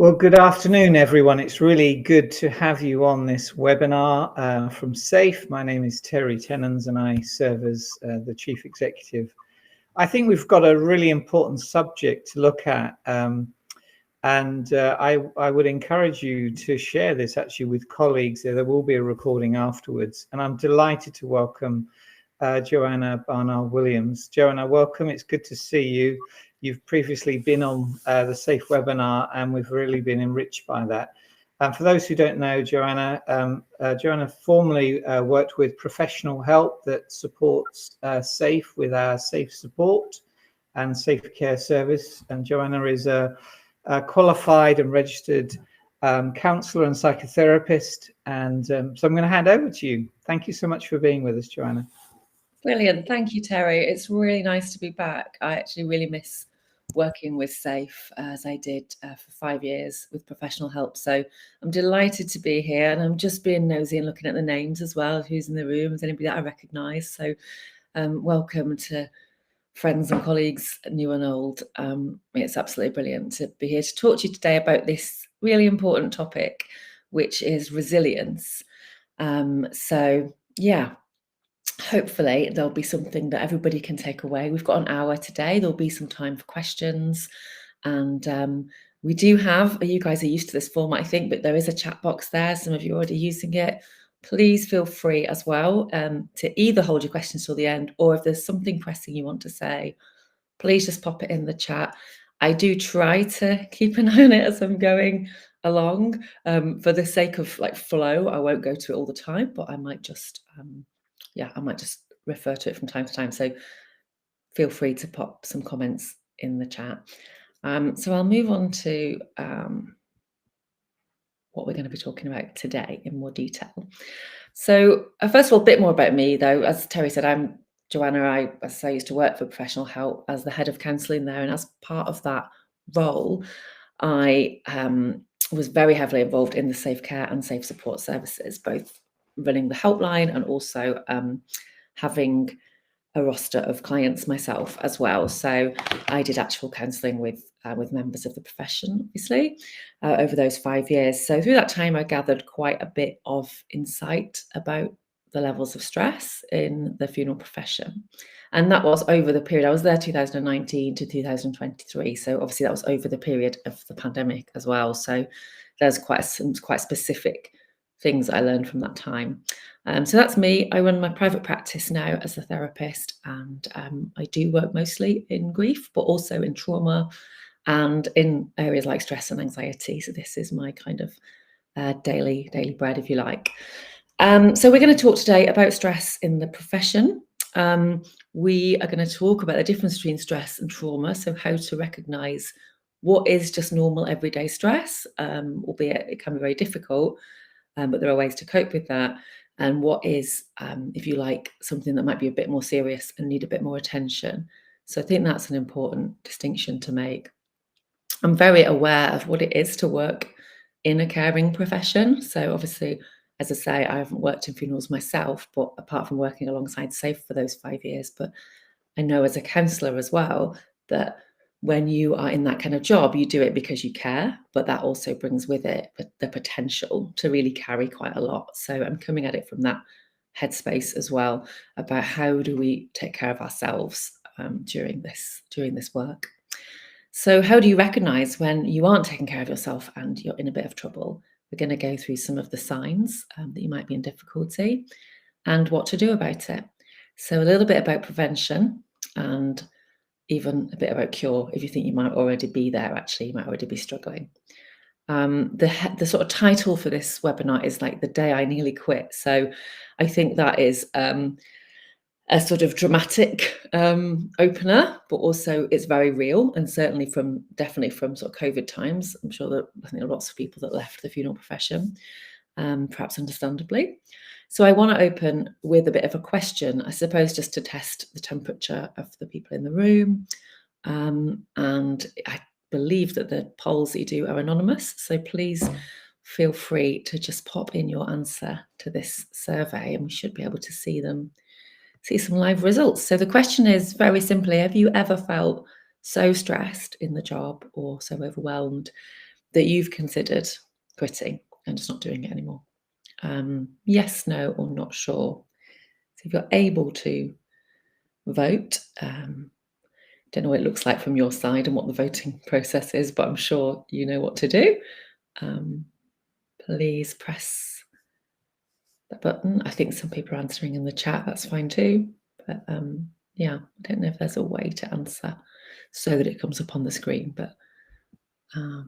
Well, good afternoon, everyone. It's really good to have you on this webinar from SAFE. My name is Terry Tennans and I serve as the Chief Executive. I think we've got a really important subject to look at, I would encourage you to share this actually with colleagues. There will be a recording afterwards, and I'm delighted to welcome Joanna Barnard Williams. Joanna, welcome. It's good to see you. You've previously been on the SAFE webinar, and we've really been enriched by that. For those who don't know Joanna, Joanna formerly worked with Professional Help that supports SAFE with our SAFE support and SAFE care service. And Joanna is a qualified and registered counsellor and psychotherapist. And so I'm going to hand over to you. Thank you so much for being with us, Joanna. Brilliant. Thank you, Terry. It's really nice to be back. I actually really miss working with SAFE as I did for 5 years with Professional Help. So I'm delighted to be here, and I'm just being nosy and looking at the names as well, who's in the room, is anybody that I recognise. So welcome to friends and colleagues, new and old. It's absolutely brilliant to be here to talk to you today about this really important topic, which is resilience. So yeah. Hopefully there'll be something that everybody can take away. We've got an hour today. There'll be some time for questions, and we do have, you guys are used to this format, I think, but there is a chat box there. Some of you are already using it. Please feel free as well to either hold your questions till the end, or if there's something pressing you want to say, please just pop it in the chat. I do try to keep an eye on it as I'm going along. For the sake of flow, I won't go to it all the time, but I might just I might just refer to it from time to time. So feel free to pop some comments in the chat. So I'll move on to what we're going to be talking about today in more detail. So first of all, a bit more about me, though. As Terry said, I'm Joanna. I used to work for Professional Help as the head of counselling there, and as part of that role, I was very heavily involved in the SAFE care and SAFE support services, both running the helpline and also having a roster of clients myself as well. So I did actual counselling with members of the profession, obviously, over those 5 years. So through that time, I gathered quite a bit of insight about the levels of stress in the funeral profession. And that was over the period, I was there 2019 to 2023. So obviously that was over the period of the pandemic as well. So there's some quite specific things I learned from that time. So that's me. I run my private practice now as a therapist, and I do work mostly in grief, but also in trauma and in areas like stress and anxiety. So this is my kind of daily bread, if you like. So we're going to talk today about stress in the profession. We are going to talk about the difference between stress and trauma, so how to recognise what is just normal everyday stress, albeit it can be very difficult, but there are ways to cope with that, and what is, if you like, something that might be a bit more serious and need a bit more attention. So I think that's an important distinction to make. I'm very aware of what it is to work in a caring profession. So obviously, as I say, I haven't worked in funerals myself, but apart from working alongside SAFE for those 5 years, but I know as a counsellor as well that when you are in that kind of job, you do it because you care, but that also brings with it the potential to really carry quite a lot. So I'm coming at it from that headspace as well, about how do we take care of ourselves during this work. So how do you recognise when you aren't taking care of yourself and you're in a bit of trouble? We're going to go through some of the signs that you might be in difficulty and what to do about it. So a little bit about prevention, and even a bit about cure. If you think you might already be there, actually, you might already be struggling. The sort of title for this webinar is like The Day I Nearly Quit. So I think that is a sort of dramatic opener, but also it's very real, and definitely from sort of COVID times. I'm sure that I think there are lots of people that left the funeral profession, perhaps understandably. So I want to open with a bit of a question, I suppose, just to test the temperature of the people in the room. And I believe that the polls that you do are anonymous. So please feel free to just pop in your answer to this survey, and we should be able to see some live results. So the question is very simply, have you ever felt so stressed in the job or so overwhelmed that you've considered quitting and just not doing it anymore? Yes, no, or not sure. So if you're able to vote, don't know what it looks like from your side and what the voting process is, but I'm sure you know what to do. Please press the button. I think some people are answering in the chat, that's fine too. But yeah, I don't know if there's a way to answer so that it comes up on the screen, but we're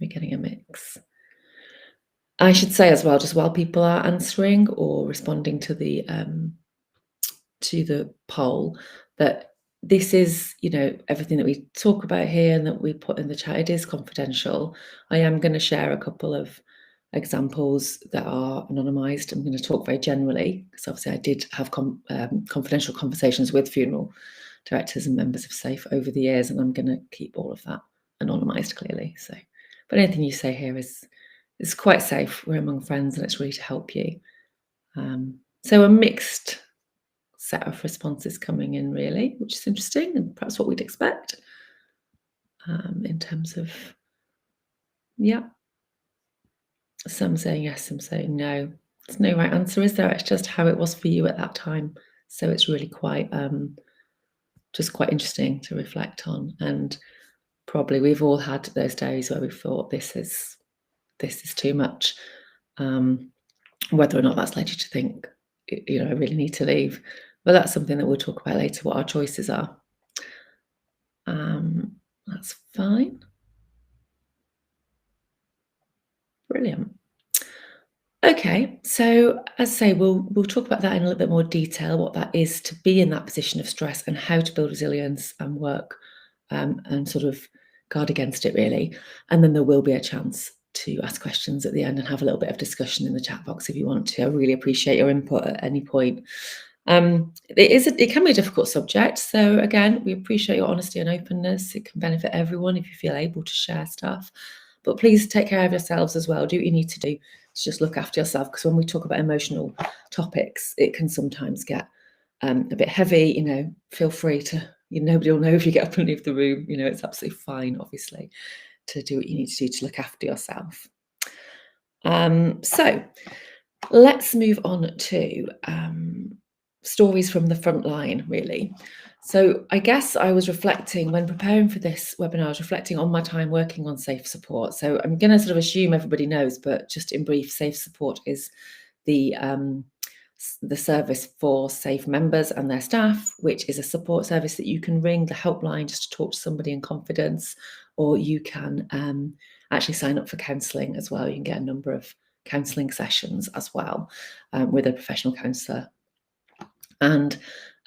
getting a mix. I should say as well, just while people are answering or responding to the poll, that this is, everything that we talk about here and that we put in the chat, it is confidential. I am going to share a couple of examples that are anonymized. I'm going to talk very generally because obviously I did have confidential conversations with funeral directors and members of SAFE over the years, and I'm going to keep all of that anonymized clearly. So, but anything you say here is quite safe. We're among friends and it's really to help you. So a mixed set of responses coming in really, which is interesting and perhaps what we'd expect in terms of, some saying yes, some saying no. There's no right answer, is there? It's just how it was for you at that time. So it's really quite quite interesting to reflect on. And probably we've all had those days where we've thought this is too much. Whether or not that's led you to think, I really need to leave. But that's something that we'll talk about later, what our choices are. That's fine. Brilliant. Okay, so as I say, we'll talk about that in a little bit more detail, what that is to be in that position of stress and how to build resilience and work and sort of guard against it really. And then there will be a chance to ask questions at the end and have a little bit of discussion in the chat box if you want to. I really appreciate your input at any point. It can be a difficult subject. So again, we appreciate your honesty and openness. It can benefit everyone if you feel able to share stuff. But please take care of yourselves as well. Do what you need to do to just look after yourself, because when we talk about emotional topics, it can sometimes get a bit heavy. Feel free to, nobody will know if you get up and leave the room. It's absolutely fine, obviously, to do what you need to do to look after yourself. So let's move on to stories from the front line, really. So I guess I was reflecting when preparing for this webinar, I was reflecting on my time working on SAFE support. So I'm going to sort of assume everybody knows, but just in brief, SAFE support is the service for SAFE members and their staff, which is a support service that you can ring the helpline just to talk to somebody in confidence, or you can actually sign up for counselling as well. You can get a number of counselling sessions as well with a professional counsellor. And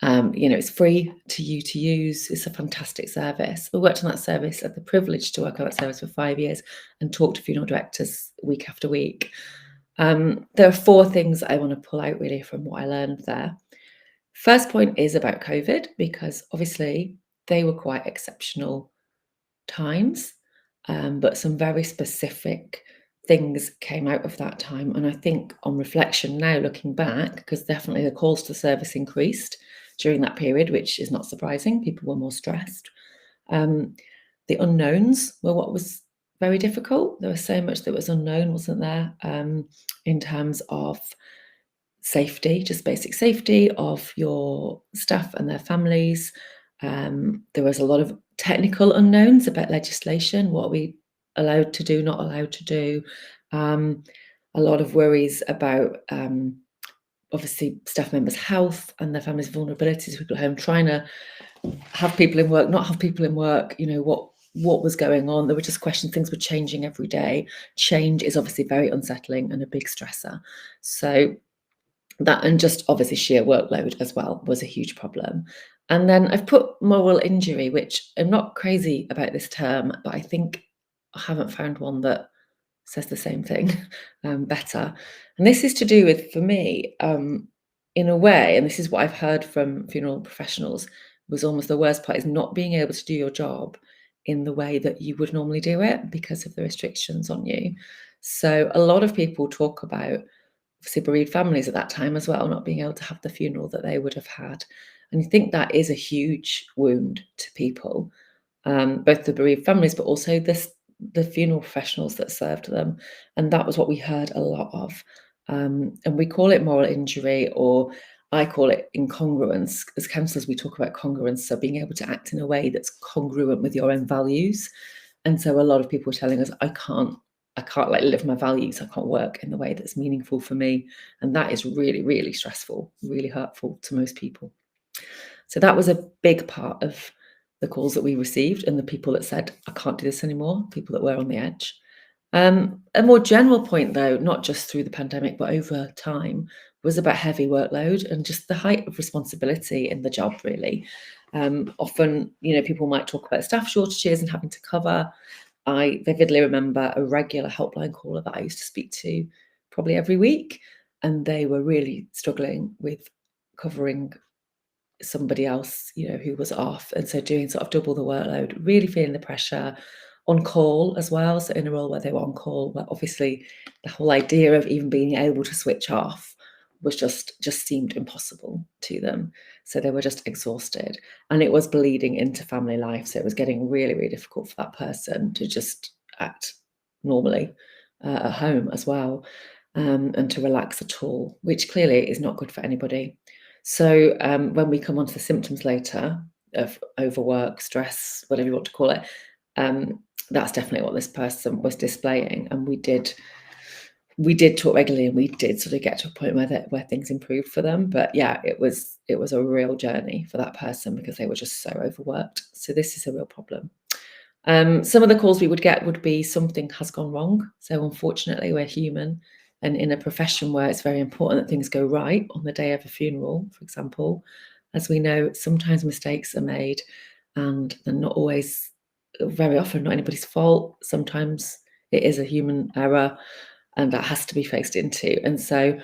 it's free to you to use. It's a fantastic service. I worked on that service, had the privilege to work on that service for 5 years and talk to funeral directors week after week. There are 4 things I want to pull out really from what I learned there. First point is about COVID, because obviously they were quite exceptional times, but some very specific things came out of that time. And I think on reflection now, looking back, because definitely the calls to service increased during that period, which is not surprising. People were more stressed. The unknowns were what was very difficult. There was so much that was unknown, wasn't there, in terms of safety, just basic safety of your staff and their families. There was a lot of technical unknowns about legislation. What are we allowed to do, not allowed to do? A lot of worries about obviously staff members' health and their families' vulnerabilities. People at home trying to have people in work, not have people in work. What was going on? There were just questions. Things were changing every day. Change is obviously very unsettling and a big stressor. So that, and just obviously sheer workload as well, was a huge problem. And then I've put moral injury, which I'm not crazy about this term, but I think I haven't found one that says the same thing better. And this is to do with, for me, in a way, and this is what I've heard from funeral professionals, was almost the worst part, is not being able to do your job in the way that you would normally do it because of the restrictions on you. So a lot of people talk about obviously bereaved families at that time as well, not being able to have the funeral that they would have had. And I think that is a huge wound to people. both the bereaved families, but also the funeral professionals that served them. And that was what we heard a lot of. And we call it moral injury, or I call it incongruence. As counsellors, we talk about congruence, so being able to act in a way that's congruent with your own values. And so a lot of people were telling us, I can't like live my values. I can't work in the way that's meaningful for me. And that is really, really stressful, really hurtful to most people. So that was a big part of the calls that we received, and the people that said, I can't do this anymore, people that were on the edge. A more general point, though, not just through the pandemic, but over time, was about heavy workload and just the height of responsibility in the job, really. Often, people might talk about staff shortages and having to cover. I vividly remember a regular helpline caller that I used to speak to probably every week, and they were really struggling with covering somebody else, who was off. And so doing sort of double the workload, really feeling the pressure, on call as well. So in a role where they were on call, where obviously the whole idea of even being able to switch off was just seemed impossible to them. So they were just exhausted, and it was bleeding into family life. So it was getting really, really difficult for that person to just act normally at home as well, and to relax at all, which clearly is not good for anybody. So when we come on to the symptoms later of overwork, stress, whatever you want to call it, that's definitely what this person was displaying. And we did talk regularly, and we did sort of get to a point where things improved for them. But yeah, it was a real journey for that person because they were just so overworked. So this is a real problem. Some of the calls we would get would be something has gone wrong. So unfortunately, we're human. And in a profession where it's very important that things go right on the day of a funeral, for example, as we know, sometimes mistakes are made, and they're not always, very often, not anybody's fault. Sometimes it is a human error, and that has to be faced into. And so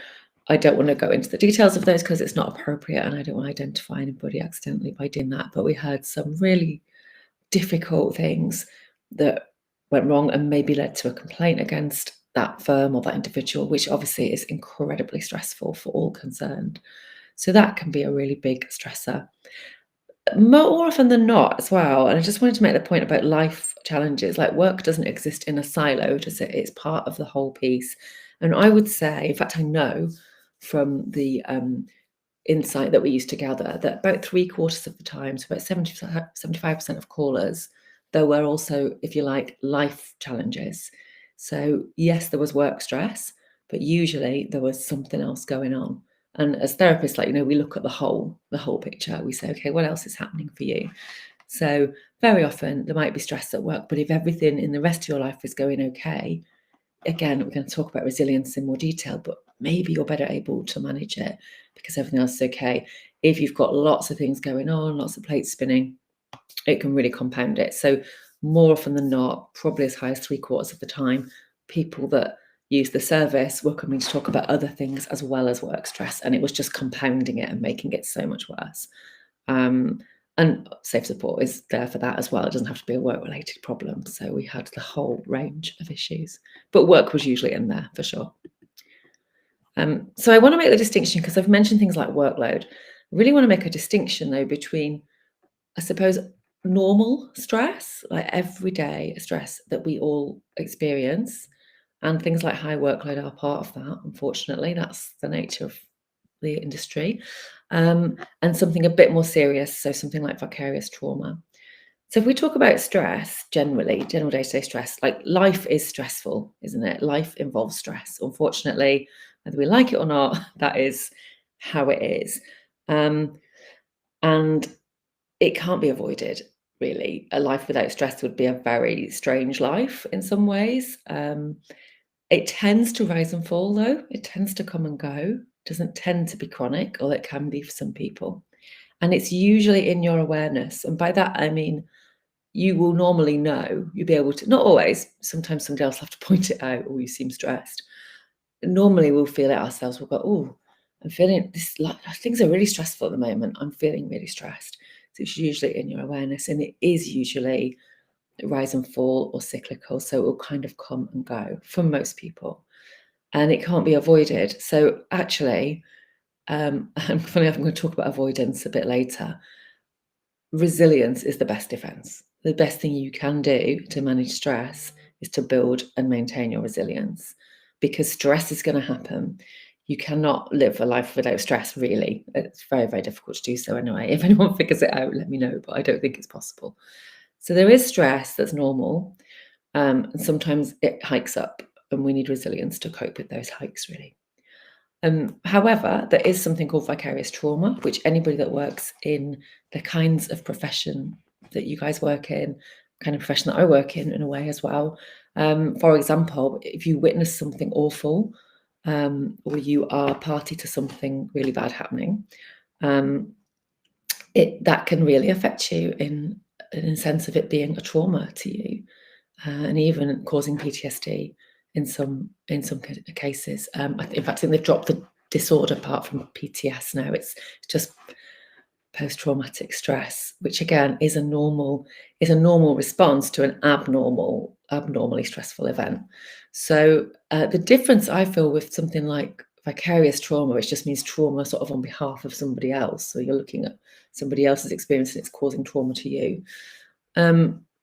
I don't want to go into the details of those because it's not appropriate, and I don't want to identify anybody accidentally by doing that. But we heard some really difficult things that went wrong and maybe led to a complaint against that firm or that individual, which obviously is incredibly stressful for all concerned. So that can be a really big stressor. More often than not as well, and I just wanted to make the point about life challenges, like work doesn't exist in a silo, does it? It's part of the whole piece. And I would say, in fact, I know from the insight that we used to gather that about 3/4 of the time, so about 75% of callers, there were also, if you like, life challenges. So yes, there was work stress, but usually there was something else going on. And as therapists, we look at the whole picture. We say, okay, what else is happening for you? So very often there might be stress at work, but if everything in the rest of your life is going okay, again, we're going to talk about resilience in more detail, but maybe you're better able to manage it because everything else is okay. If you've got lots of things going on, lots of plates spinning, it can really compound it. So more often than not, probably as high as 3/4 of the time, people that use the service were coming to talk about other things as well as work stress, and it was just compounding it and making it so much worse. And safe support is there for that as well. It doesn't have to be a work-related problem. So we had the whole range of issues, but work was usually in there for sure. So I want to make the distinction because I've mentioned things like workload. I really want to make a distinction though between, I suppose, normal stress, like everyday stress that we all experience, and things like high workload are part of that. Unfortunately, that's the nature of the industry, and something a bit more serious, so something like vicarious trauma. So if we talk about stress generally, general day-to-day stress, like life is stressful, isn't it? Life involves stress. Unfortunately, whether we like it or not, that is how it is. And it can't be avoided, really. A life without stress would be a very strange life in some ways. It tends to rise and fall, though. It tends to come and go. It doesn't tend to be chronic, although it can be for some people. And it's usually in your awareness. And by that, I mean, you will normally know, you'll be able to, not always, sometimes somebody else will have to point it out, or you seem stressed. Normally we'll feel it ourselves. We'll go, oh, I'm feeling this, things are really stressful at the moment. I'm feeling really stressed. So it's usually in your awareness, and it is usually rise and fall or cyclical. So it will kind of come and go for most people, and it can't be avoided. So actually, I'm going to talk about avoidance a bit later. Resilience is the best defense. the best thing you can do to manage stress is to build and maintain your resilience, because stress is going to happen. You cannot live a life without stress, really. It's very, very difficult to do so anyway. If anyone figures it out, let me know, but I don't think it's possible. So there is stress that's normal, and sometimes it hikes up, and we need resilience to cope with those hikes, really. However, there is something called vicarious trauma, which anybody that works in the kinds of profession that you guys work in, kind of profession that I work in a way as well. For example, if you witness something awful, or you are party to something really bad happening, that can really affect you in a sense of it being a trauma to you, and even causing PTSD in some cases. In fact, I think they've dropped the disorder part from PTS now. It's just post-traumatic stress, which again is a normal response to an abnormally stressful event. So the difference I feel with something like vicarious trauma, which just means trauma sort of on behalf of somebody else. So you're looking at somebody else's experience and it's causing trauma to you.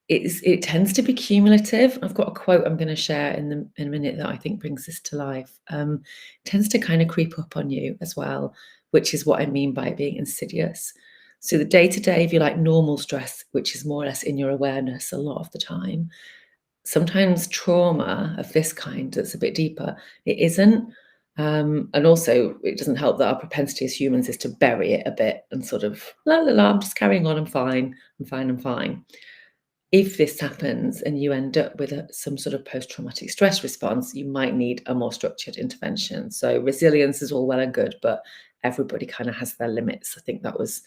It tends to be cumulative. I've got a quote I'm going to share in a minute that I think brings this to life. It tends to kind of creep up on you as well, which is what I mean by being insidious. So the day-to-day, if you like, normal stress, which is more or less in your awareness a lot of the time, sometimes trauma of this kind that's a bit deeper, it isn't. And also it doesn't help that our propensity as humans is to bury it a bit and sort of, I'm just carrying on, I'm fine. If this happens and you end up with some sort of post-traumatic stress response, you might need a more structured intervention. So resilience is all well and good, but everybody kind of has their limits. I think that was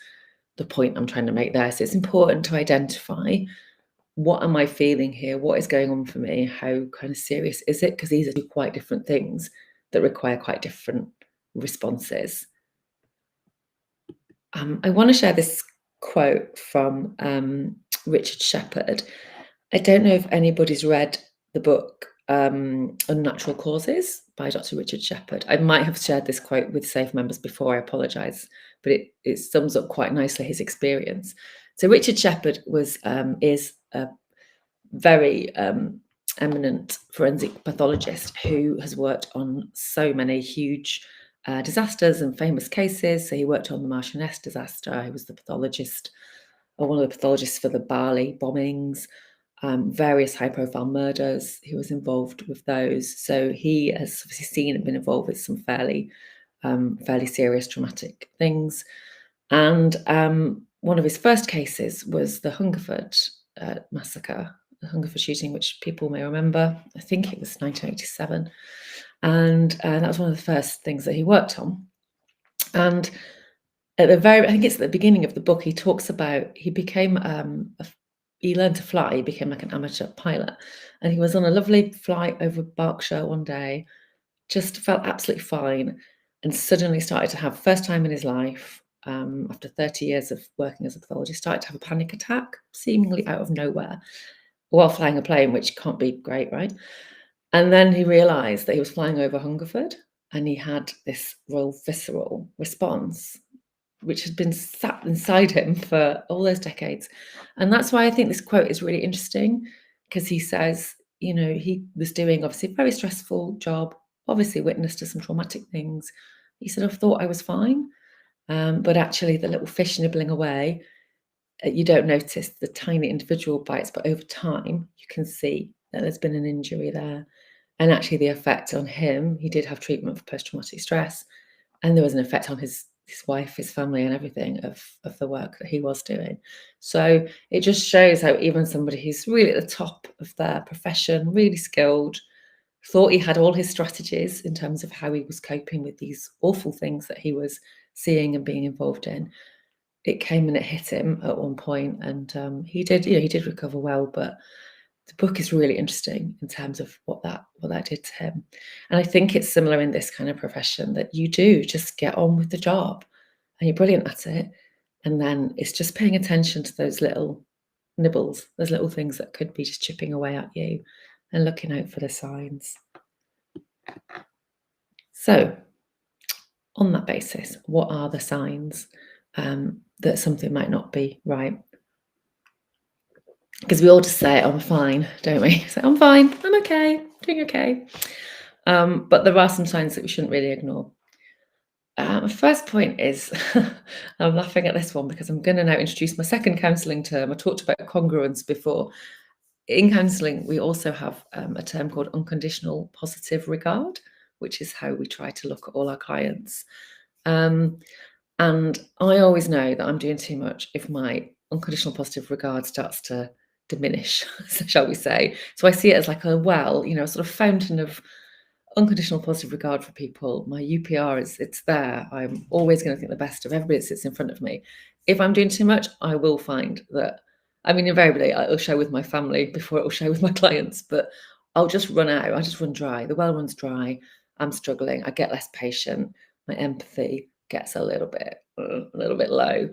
the point I'm trying to make there. So it's important to identify, what am I feeling here? What is going on for me? How kind of serious is it? Because these are two quite different things that require quite different responses. I want to share this quote from Richard Shepherd. I don't know if anybody's read the book Unnatural Causes by Dr. Richard Shepherd. I might have shared this quote with SAFE members before, I apologise, but it sums up quite nicely his experience. So Richard Shepherd is a very eminent forensic pathologist who has worked on so many huge disasters and famous cases. So he worked on the Marchioness disaster. He was the pathologist, or one of the pathologists for the Bali bombings, various high-profile murders. He was involved with those. So he has obviously seen and been involved with some fairly serious traumatic things. And one of his first cases was the Hungerford massacre, the Hungerford shooting, which people may remember. I think it was 1987. And that was one of the first things that he worked on. And I think it's at the beginning of the book, he talks about, he became, he learned to fly, he became like an amateur pilot. And he was on a lovely flight over Berkshire one day, just felt absolutely fine, and suddenly started to have, first time in his life, after 30 years of working as a pathologist, started to have a panic attack, seemingly out of nowhere, while flying a plane, which can't be great, right? And then he realised that he was flying over Hungerford, and he had this real visceral response, which had been sat inside him for all those decades. And that's why I think this quote is really interesting, because he says, he was doing obviously a very stressful job, obviously witness to some traumatic things. He said, I thought I was fine, but actually the little fish nibbling away, you don't notice the tiny individual bites, but over time you can see that there's been an injury there. And actually the effect on him, he did have treatment for post-traumatic stress, and there was an effect on his wife, his family, and everything of the work that he was doing. So it just shows how even somebody who's really at the top of their profession, really skilled, thought he had all his strategies in terms of how he was coping with these awful things that he was seeing and being involved in. It came and it hit him at one point, and he did recover well, but the book is really interesting in terms of what that did to him. And I think it's similar in this kind of profession, that you do just get on with the job and you're brilliant at it. And then it's just paying attention to those little nibbles, those little things that could be just chipping away at you, and looking out for the signs. So on that basis, what are the signs that something might not be right? because we all just say, I'm fine, don't we? So I'm fine, I'm okay, doing okay. But there are some signs that we shouldn't really ignore. My first point is, I'm laughing at this one because I'm going to now introduce my second counselling term. I talked about congruence before. In counselling, we also have a term called unconditional positive regard, which is how we try to look at all our clients. And I always know that I'm doing too much if my unconditional positive regard starts to diminish, shall we say. So I see it as like a well, sort of fountain of unconditional positive regard for people. My UPR it's there. I'm always going to think the best of everybody that sits in front of me. If I'm doing too much, I will find that, invariably it'll show with my family before it'll show with my clients, but I'll just run out. I just run dry. The well runs dry. I'm struggling. I get less patient. My empathy gets a little bit low.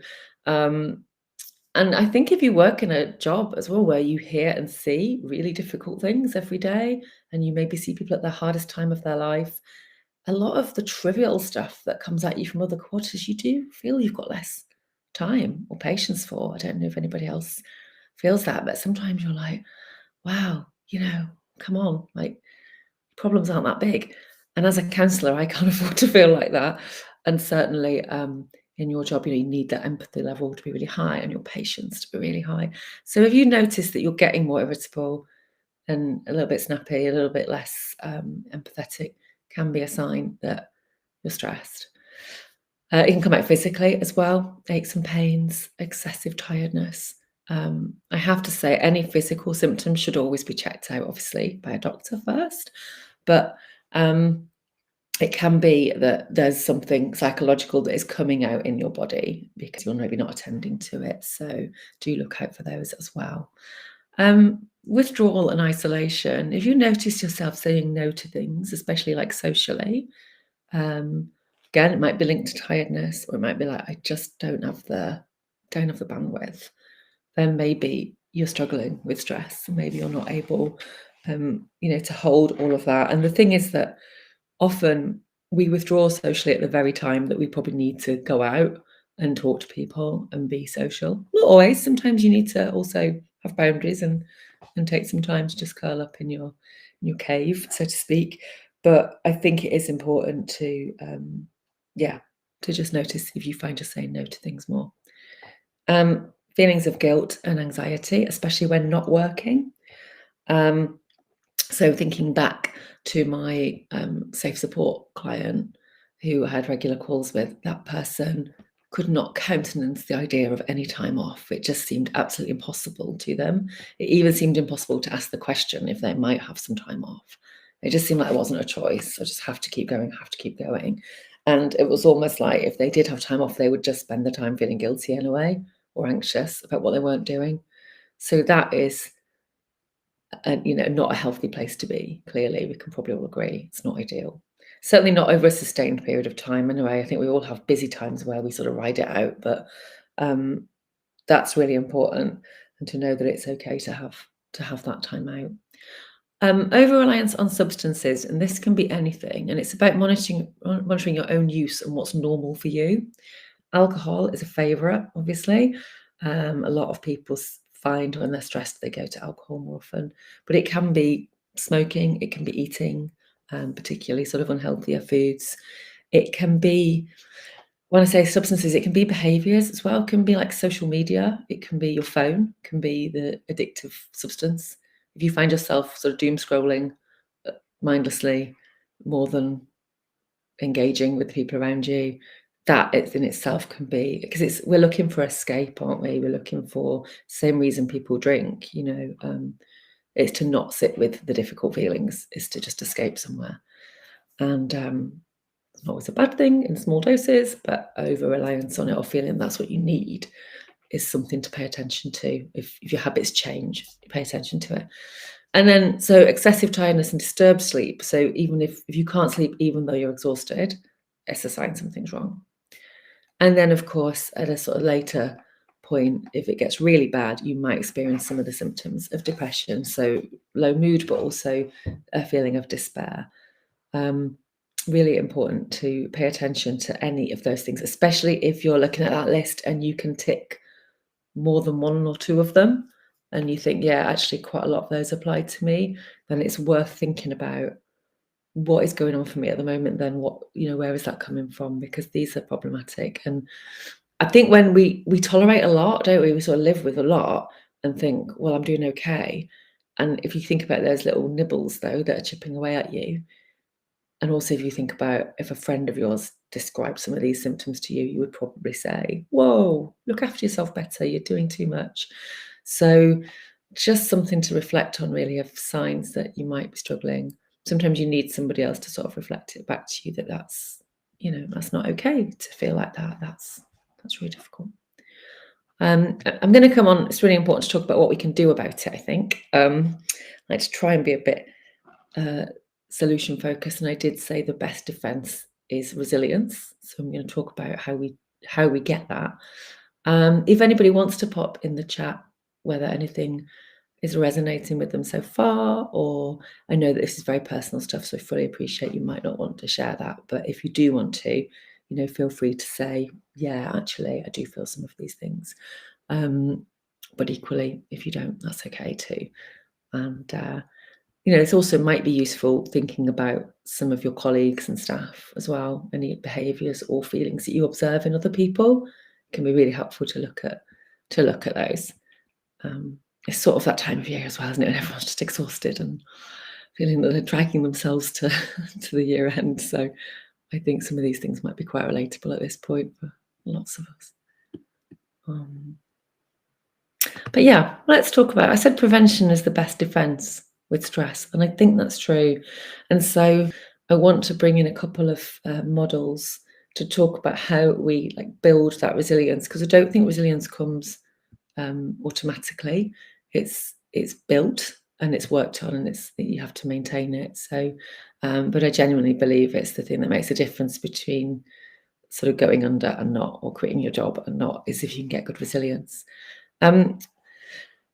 And I think if you work in a job as well where you hear and see really difficult things every day, and you maybe see people at their hardest time of their life, a lot of the trivial stuff that comes at you from other quarters, you do feel you've got less time or patience for. I don't know if anybody else feels that, but sometimes you're like, wow, come on, like problems aren't that big. And as a counsellor, I can't afford to feel like that. And certainly in your job, you need that empathy level to be really high and your patience to be really high. So if you notice that you're getting more irritable and a little bit snappy, a little bit less empathetic, can be a sign that you're stressed. It can come out physically as well, aches and pains, excessive tiredness. I have to say, any physical symptoms should always be checked out, obviously, by a doctor first. But it can be that there's something psychological that is coming out in your body because you're maybe not attending to it. So do look out for those as well. Withdrawal and isolation. If you notice yourself saying no to things, especially like socially, again, it might be linked to tiredness, or it might be like, I just don't have the bandwidth. Then maybe you're struggling with stress. Maybe you're not able, to hold all of that. And the thing is that often we withdraw socially at the very time that we probably need to go out and talk to people and be social. Not always. Sometimes you need to also have boundaries and take some time to just curl up in your cave, so to speak. But I think it is important to just notice if you find you're saying no to things more. Feelings of guilt and anxiety, especially when not working. So thinking back to my safe support client who I had regular calls with, that person could not countenance the idea of any time off. It just seemed absolutely impossible to them. It even seemed impossible to ask the question if they might have some time off. It just seemed like it wasn't a choice. I just have to keep going. And it was almost like if they did have time off, they would just spend the time feeling guilty in a way or anxious about what they weren't doing. So that is not a healthy place to be. Clearly, we can probably all agree it's not ideal. Certainly not over a sustained period of time. Anyway, I think we all have busy times where we sort of ride it out, but that's really important, and to know that it's okay to have that time out. Over-reliance on substances, and this can be anything, and it's about monitoring your own use and what's normal for you. Alcohol is a favourite, obviously. A lot of people find when they're stressed, they go to alcohol more often, but it can be smoking, it can be eating, particularly sort of unhealthier foods. It can be, when I say substances, it can be behaviours as well. It can be like social media, it can be your phone, it can be the addictive substance. If you find yourself sort of doom scrolling mindlessly more than engaging with the people around you, that in itself can be, because we're looking for escape, aren't we? We're looking for same reason people drink, it's to not sit with the difficult feelings, is to just escape somewhere. And it's not always a bad thing in small doses, but over-reliance on it or feeling that's what you need is something to pay attention to. If your habits change, pay attention to it. And then, so excessive tiredness and disturbed sleep. So even if you can't sleep, even though you're exhausted, it's a sign something's wrong. And then, of course, at a sort of later point, if it gets really bad, you might experience some of the symptoms of depression. So low mood, but also a feeling of despair. Really important to pay attention to any of those things, especially if you're looking at that list and you can tick more than one or two of them. and you think, yeah, actually quite a lot of those apply to me, then it's worth thinking about what is going on for me at the moment, then where is that coming from? Because these are problematic. And I think when we tolerate a lot, don't we? We sort of live with a lot and think, well, I'm doing okay. And if you think about those little nibbles, though, that are chipping away at you, and also if you think about if a friend of yours described some of these symptoms to you, you would probably say, whoa, look after yourself better. You're doing too much. So just something to reflect on, really, of signs that you might be struggling. Sometimes you need somebody else to sort of reflect it back to you that's not okay to feel like that. That's really difficult. I'm going to come on. It's really important to talk about what we can do about it, I think. I like to try and be a bit solution focused, and I did say the best defense is resilience. So I'm going to talk about how we get that. If anybody wants to pop in the chat whether anything is resonating with them so far, or I know that this is very personal stuff, so I fully appreciate you might not want to share that, but if you do want to, feel free to say, yeah, actually I do feel some of these things, but equally if you don't, that's okay too. And it also might be useful thinking about some of your colleagues and staff as well, any behaviours or feelings that you observe in other people. It can be really helpful to look at those. It's sort of that time of year as well, isn't it? And everyone's just exhausted and feeling that they're dragging themselves to the year end. So I think some of these things might be quite relatable at this point for lots of us. But yeah, let's talk about, I said prevention is the best defense with stress, and I think that's true. And so I want to bring in a couple of models to talk about how we build that resilience, because I don't think resilience comes automatically. It's built and it's worked on, and you have to maintain it. So but I genuinely believe it's the thing that makes a difference between sort of going under and not, or quitting your job and not, is if you can get good resilience.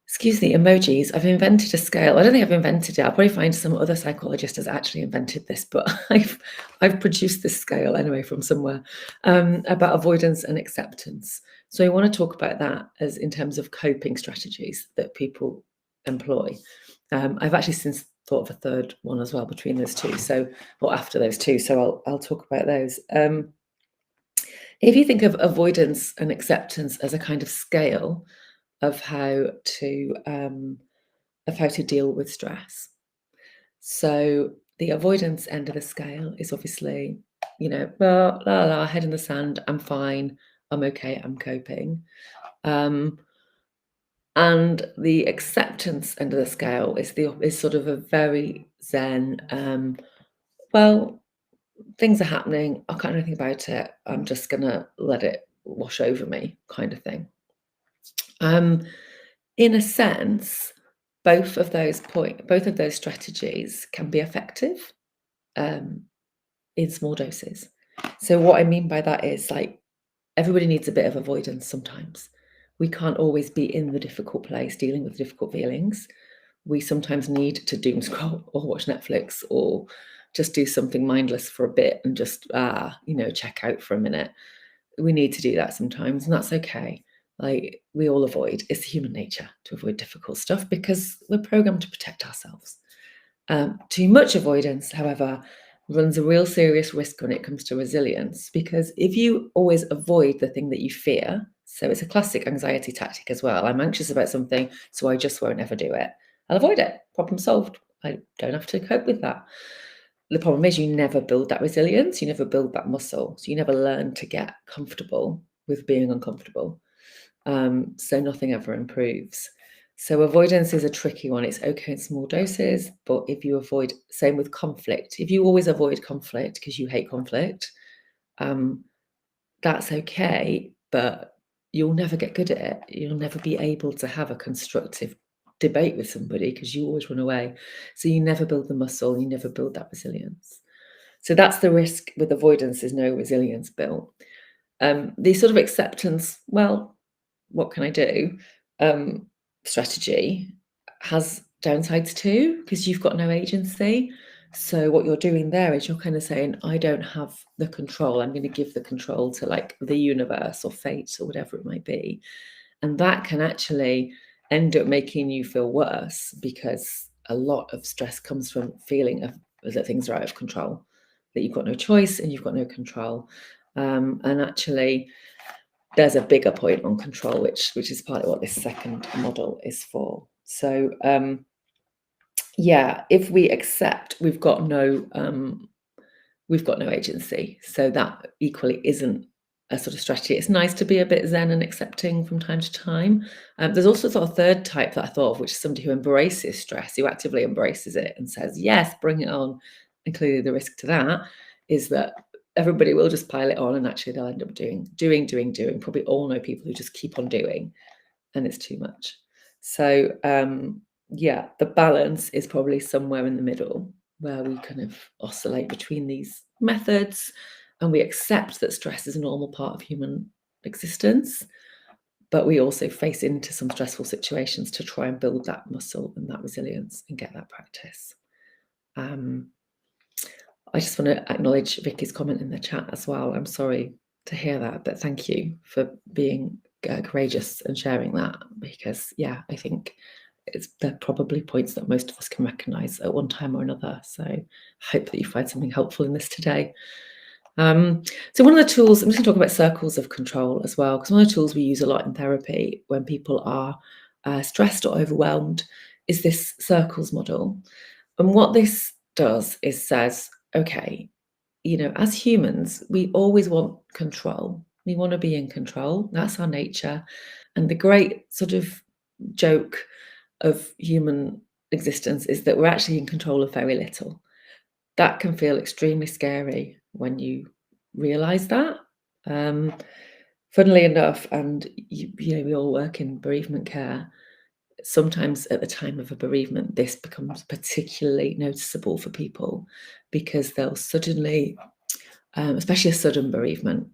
Excuse the emojis. I've invented a scale. I don't think I've invented it. I'll probably find some other psychologist has actually invented this, but I've produced this scale anyway from somewhere, about avoidance and acceptance. So I want to talk about that as in terms of coping strategies that people employ. I've actually since thought of a third one as well between those two, or after those two. So I'll talk about those. If you think of avoidance and acceptance as a kind of scale of how to deal with stress. So the avoidance end of the scale is obviously, head in the sand, I'm fine, I'm okay, I'm coping. And the acceptance end of the scale is sort of a very zen, well, things are happening, I can't do anything about it, I'm just gonna let it wash over me kind of thing. In a sense, both of those strategies can be effective in small doses. So what I mean by that is, everybody needs a bit of avoidance sometimes. We can't always be in the difficult place dealing with difficult feelings. We sometimes need to doom scroll or watch Netflix or just do something mindless for a bit and just check out for a minute. We need to do that sometimes, and that's okay. We all avoid. It's human nature to avoid difficult stuff because we're programmed to protect ourselves. Too much avoidance, however, runs a real serious risk when it comes to resilience, because if you always avoid the thing that you fear, so it's a classic anxiety tactic as well. I'm anxious about something, so I just won't ever do it. I'll avoid it. Problem solved. I don't have to cope with that. The problem is you never build that resilience. You never build that muscle. So you never learn to get comfortable with being uncomfortable. So nothing ever improves. So avoidance is a tricky one. It's okay in small doses, but if you avoid, same with conflict, if you always avoid conflict because you hate conflict, that's okay, but you'll never get good at it. You'll never be able to have a constructive debate with somebody because you always run away. So you never build the muscle, you never build that resilience. So that's the risk with avoidance, is no resilience built. The sort of acceptance, well, what can I do? Strategy has downsides too, because you've got no agency. So what you're doing there is you're kind of saying, I don't have the control. I'm going to give the control to the universe or fate or whatever it might be. And that can actually end up making you feel worse, because a lot of stress comes from feeling that things are out of control, that you've got no choice and you've got no control. And actually, there's a bigger point on control, which is partly what this second model is for. So yeah, if we accept we've got no agency, so that equally isn't a sort of strategy. It's nice to be a bit zen and accepting from time to time. There's also sort of third type that I thought of, which is somebody who embraces stress, who actively embraces it and says, yes, bring it on. And clearly the risk to that is that everybody will just pile it on, and actually they'll end up doing. Probably all know people who just keep on doing, and it's too much. So yeah, the balance is probably somewhere in the middle, where we kind of oscillate between these methods, and we accept that stress is a normal part of human existence, but we also face into some stressful situations to try and build that muscle and that resilience and get that practice. I just want to acknowledge Vicky's comment in the chat as well. I'm sorry to hear that, but thank you for being courageous and sharing that, because yeah, I think they're probably points that most of us can recognise at one time or another. So I hope that you find something helpful in this today. So one of the tools, I'm just going to talk about circles of control as well, because one of the tools we use a lot in therapy when people are stressed or overwhelmed is this circles model. And what this does is says, okay, as humans, we always want control. We want to be in control. That's our nature. And the great sort of joke of human existence is that we're actually in control of very little. That can feel extremely scary when you realize that. Funnily enough, and we all work in bereavement care, sometimes at the time of a bereavement, this becomes particularly noticeable for people, because they'll suddenly, especially a sudden bereavement,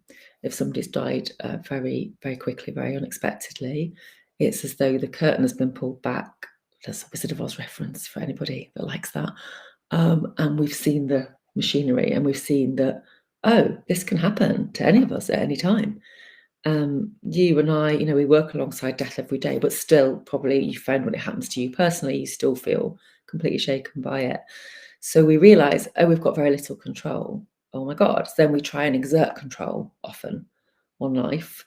if somebody's died very, very quickly, very unexpectedly, it's as though the curtain has been pulled back. That's a Wizard of Oz reference for anybody that likes that. And we've seen the machinery, and we've seen that, oh, this can happen to any of us at any time. You and I, we work alongside death every day, but still, probably you find when it happens to you personally, you still feel completely shaken by it. So we realize, oh, we've got very little control. Oh my God. Then we try and exert control often on life,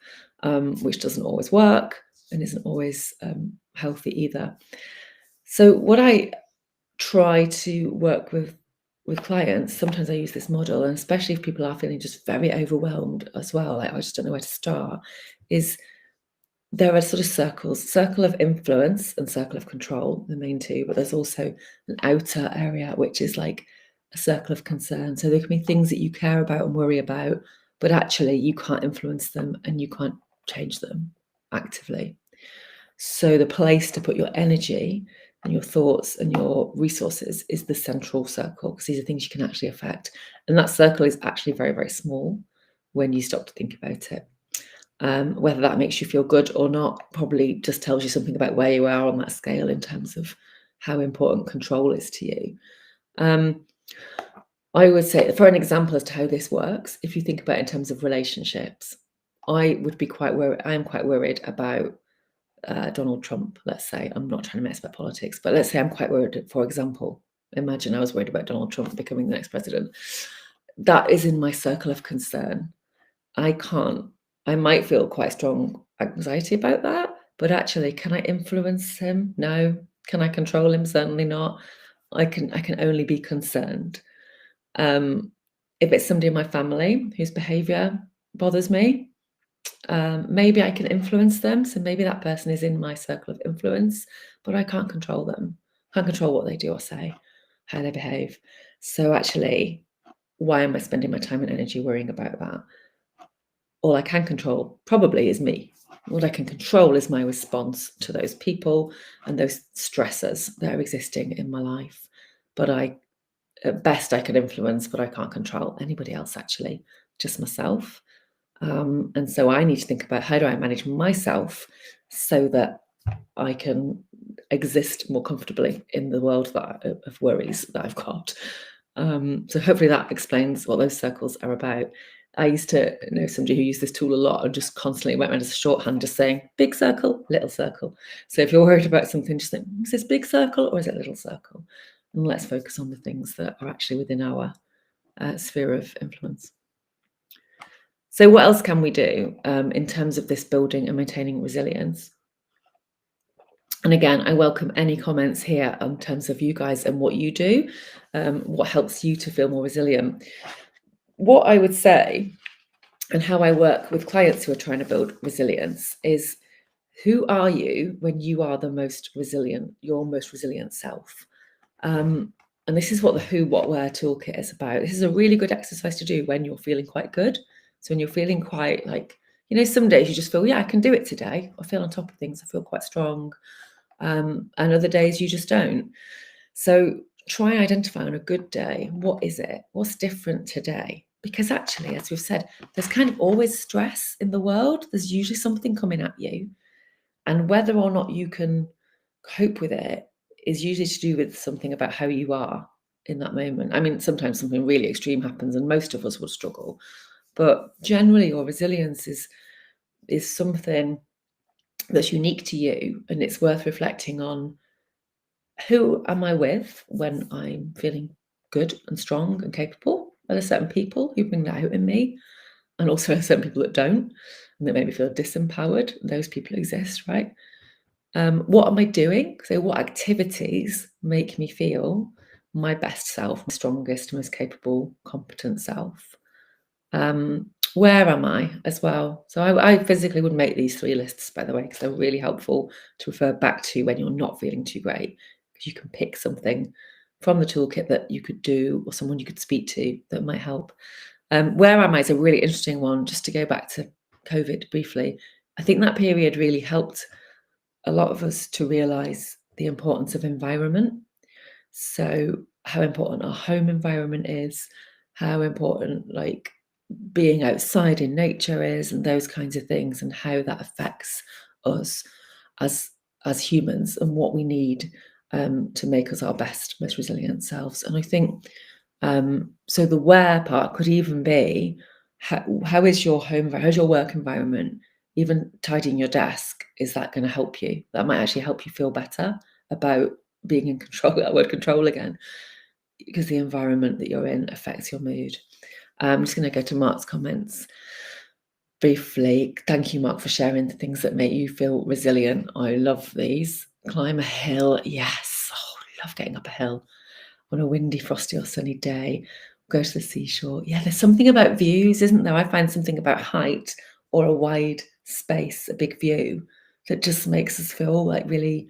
which doesn't always work and isn't always healthy either. So what I try to work with clients, sometimes I use this model, and especially if people are feeling just very overwhelmed as well, like I just don't know where to start, is there are sort of circles, circle of influence and circle of control, the main two, but there's also an outer area, which is like a circle of concern. So there can be things that you care about and worry about, but actually you can't influence them and you can't change them actively. So the place to put your energy and your thoughts and your resources is the central circle, because these are things you can actually affect. And that circle is actually very, very small when you stop to think about it. Whether that makes you feel good or not probably just tells you something about where you are on that scale in terms of how important control is to you. I would say, for an example as to how this works, if you think about it in terms of relationships, I would be quite worried. I am quite worried about Donald Trump, let's say. I'm not trying to mess about politics, but let's say I'm quite worried, for example. Imagine I was worried about Donald Trump becoming the next president. That is in my circle of concern. I might feel quite strong anxiety about that, but actually, can I influence him? No. Can I control him? Certainly not. I can only be concerned. If it's somebody in my family whose behavior bothers me, maybe I can influence them. So maybe that person is in my circle of influence, but I can't control them. I can't control what they do or say, how they behave. So actually, why am I spending my time and energy worrying about that? All I can control probably is me. What I can control is my response to those people and those stressors that are existing in my life. But at best, I can influence, but I can't control anybody else, actually, just myself. And so I need to think about, how do I manage myself so that I can exist more comfortably in the world of worries that I've got. So hopefully that explains what those circles are about. I used to know somebody who used this tool a lot and just constantly went around as a shorthand, just saying big circle, little circle. So if you're worried about something, just think, is this big circle or is it little circle? And let's focus on the things that are actually within our sphere of influence. So what else can we do in terms of this building and maintaining resilience? And again, I welcome any comments here in terms of you guys and what you do, what helps you to feel more resilient. What I would say, and how I work with clients who are trying to build resilience, is who are you when you are the most resilient, your most resilient self? And this is what the who, what, where toolkit is about. This is a really good exercise to do when you're feeling quite good. So when you're feeling quite like, some days you just feel, yeah, I can do it today. I feel on top of things. I feel quite strong. And other days you just don't. So try identify on a good day, what is it? What's different today? Because actually, as we've said, there's kind of always stress in the world. There's usually something coming at you. And whether or not you can cope with it is usually to do with something about how you are in that moment. I mean, sometimes something really extreme happens and most of us will struggle. But generally, your resilience is something that's unique to you, and it's worth reflecting on. Who am I with when I'm feeling good and strong and capable? Are there certain people who bring that out in me? And also there are certain people that don't, and that make me feel disempowered. Those people exist, right? What am I doing? So what activities make me feel my best self, my strongest, most capable, competent self? Where am I as well? So I physically would make these 3 lists, by the way, because they're really helpful to refer back to when you're not feeling too great, because you can pick something from the toolkit that you could do or someone you could speak to that might help. Where am I is a really interesting one. Just to go back to COVID briefly, I think that period really helped a lot of us to realise the importance of environment. So how important our home environment is, how important being outside in nature is, and those kinds of things, and how that affects us as humans and what we need to make us our best, most resilient selves. And I think so the where part could even be how is your home, how's your work environment? Even tidying your desk, is that going to help you? That might actually help you feel better about being in control, that word control again, because the environment that you're in affects your mood. I'm just going to go to Mark's comments briefly. Thank you, Mark, for sharing the things that make you feel resilient. I love these. Climb a hill. Yes. Oh, I love getting up a hill on a windy, frosty or sunny day. Go to the seashore. Yeah, there's something about views, isn't there? I find something about height or a wide space, a big view, that just makes us feel like really,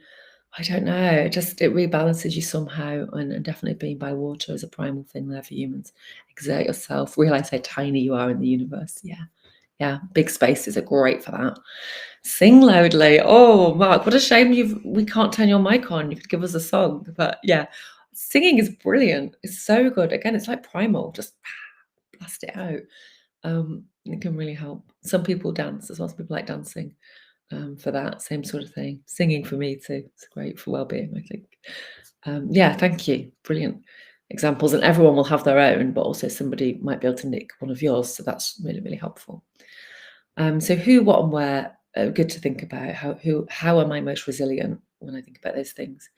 I don't know, it rebalances you somehow. And definitely being by water is a primal thing there for humans. Exert yourself, realize how tiny you are in the universe. Yeah, big spaces are great for that. Sing loudly. Oh, Mark, what a shame we can't turn your mic on. You could give us a song. But yeah, singing is brilliant. It's so good. Again, it's like primal. Just blast it out. It can really help. Some people dance as well. Some people like dancing for that same sort of thing. Singing for me too. It's great for well-being, I think. Yeah, thank you. Brilliant examples. And everyone will have their own, but also somebody might be able to nick one of yours. So that's really, really helpful. So who, what, and where are good to think about. How am I most resilient when I think about those things?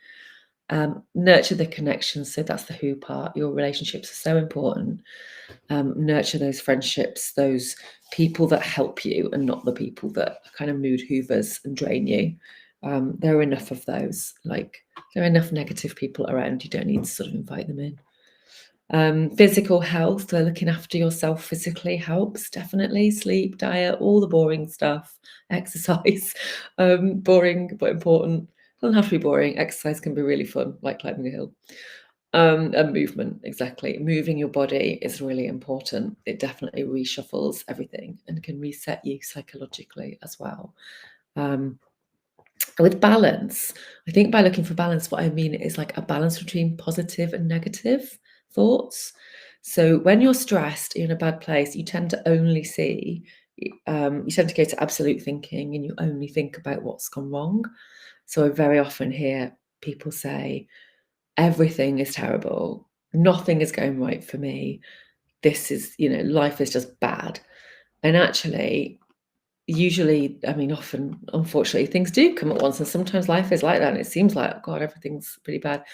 Nurture the connections. So that's the who part. Your relationships are so important. Nurture those friendships, those people that help you and not the people that are kind of mood hoovers and drain you. There are enough of those. There are enough negative people around. You don't need to sort of invite them in. Physical health, so looking after yourself physically helps, definitely. Sleep, diet, all the boring stuff. Exercise, boring but important. Doesn't have to be boring. Exercise can be really fun, like climbing a hill. And movement, exactly. Moving your body is really important. It definitely reshuffles everything and can reset you psychologically as well. With balance, I think by looking for balance, what I mean is like a balance between positive and negative thoughts. So when you're stressed, you're in a bad place, you tend to only see, you tend to go to absolute thinking and you only think about what's gone wrong. So I very often hear people say, everything is terrible, nothing is going right for me, this is, life is just bad. And actually, usually, often, unfortunately, things do come at once, and sometimes life is like that, and it seems like, oh God, everything's pretty bad.